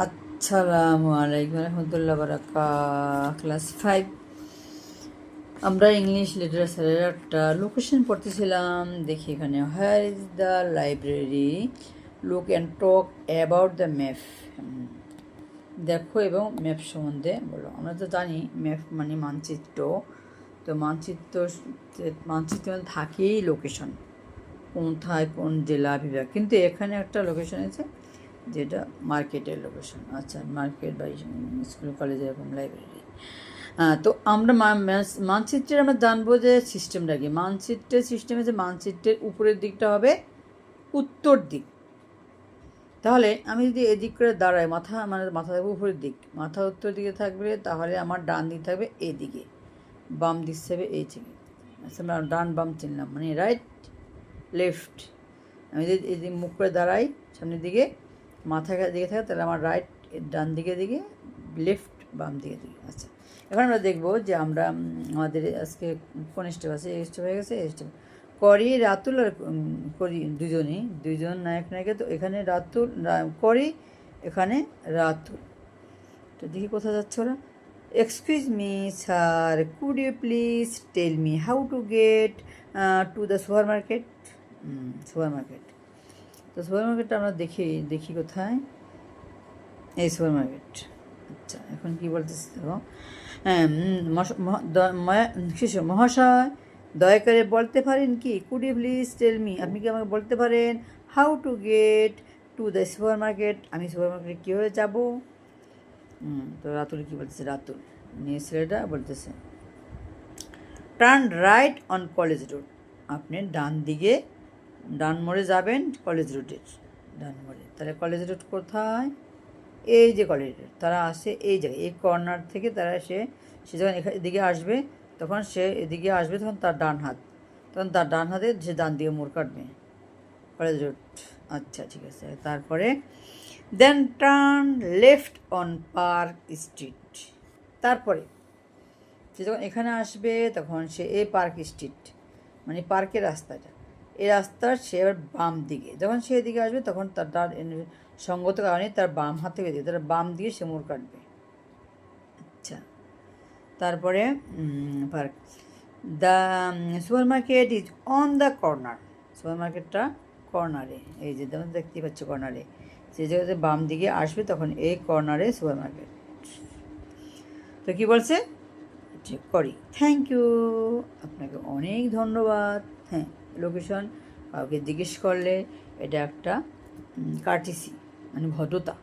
আসসালামু আলাইকুম রহমতুল্লাহ বারাকা। ক্লাস 5 আমরা ইংলিশ লিটারেচারের একটা লোকেশন পড়তেছিলাম। দেখি এখানে, where is the library, look and talk about the map. দেখো এবং ম্যাপ সম্বন্ধে বলো। আমরা তো জানি ম্যাপ মানে মানচিত্র, তো মানচিত্র থাকেই লোকেশন, কোথায় কোন জেলা বিভাগ, কিন্তু এখানে একটা লোকেশন আছে যেটা মার্কেটের লোকেশন। আচ্ছা, মার্কেট বা স্কুল কলেজ এরকম লাইব্রেরি। তো আমরা মানচিত্রের আমরা জানবো যে সিস্টেমটা কি। মানচিত্রের সিস্টেম আছে, মানচিত্রের উপরের দিকটা হবে উত্তর দিক। তাহলে আমি যদি এদিক করে দাঁড়াই, মাথা থাকবে উপরের দিক, মাথা উত্তর দিকে থাকবে, তাহলে আমার ডান দিক থাকবে এইদিকে, বাম দিক থাকবে এই দিকে। আচ্ছা, আমরা ডান বাম চিনলাম, মানে রাইট লেফট। আমি যদি এদিকে মুখ করে দাঁড়াই সামনের দিকে, মাথার দিকে থাকে, তাহলে আমার রাইট ডান দিকে লেফট বাম দিকে। আচ্ছা, এখন আমরা দেখব যে আমরা আমাদের আজকে কোন স্টেপ আছে। এই স্টেপ হয়ে গেছে, এই স্টেপ করি রাতুল আর করি দুজন নায়ক নায়িকা। তো এখানে রাতুল করি, এখানে রাতুল। তো দেখি কোথায় যাচ্ছে ওরা। Excuse me sir, could you please tell me how to get to the supermarket. তো সুপার মার্কেটটা আমরা দেখি কোথায়, এই সুপার মার্কেট। আচ্ছা, এখন কি বলতেছি দেখো। মহাশয়, দয়া করে বলতে পারেন কি, could you please tell me, আপনি কি আমাকে বলতে পারেন how to get to the supermarket, আমি সুপার মার্কেটে কীভাবে যাবো। তো রাতুল কি বলতেছে, রাতুল নিয়ে ছেলেটা বলতেছে turn right on college road, আপনি ডান মোড়ে যাবেন কলেজ রোডের ডান মোড়ে। তাহলে কলেজ রোড কোথায়, এই যে কলেজ রোড, তারা আসে এই জায়গায়, এই কর্নার থেকে তারা সে যখন এদিকে আসবে, তখন সে এদিকে আসবে, তখন তার ডান হাতে সে ডান দিকে মোড় কাটবে, কলেজ রোড। আচ্ছা, ঠিক আছে। তারপরে then turn left on Park Street, তারপরে সে যখন এখানে আসবে, তখন সে এই পার্ক স্ট্রিট মানে পার্কের রাস্তাটা, এই রাস্তার সে এবার বাম দিকে, যখন সে এদিকে আসবে, তখন তার সঙ্গত কারণে তার বাম হাত থেকে তার বাম দিকে সে মোড় কাটবে। আচ্ছা, তারপরে park, the super market is on the corner, super মার্কেটটা কর্নারে, এই যে যেমন দেখতে পাচ্ছ কর্নারে, সে জায়গাতে বাম দিকে আসবে, তখন এই কর্নারে সুপার মার্কেট। তো কী বলছে, করি। থ্যাংক ইউ, আপনাকে অনেক ধন্যবাদ। হ্যাঁ, লোকেশন কাউকে জিজ্ঞেস করলে এটা একটা কার্টিসি, মানে ভদ্রতা।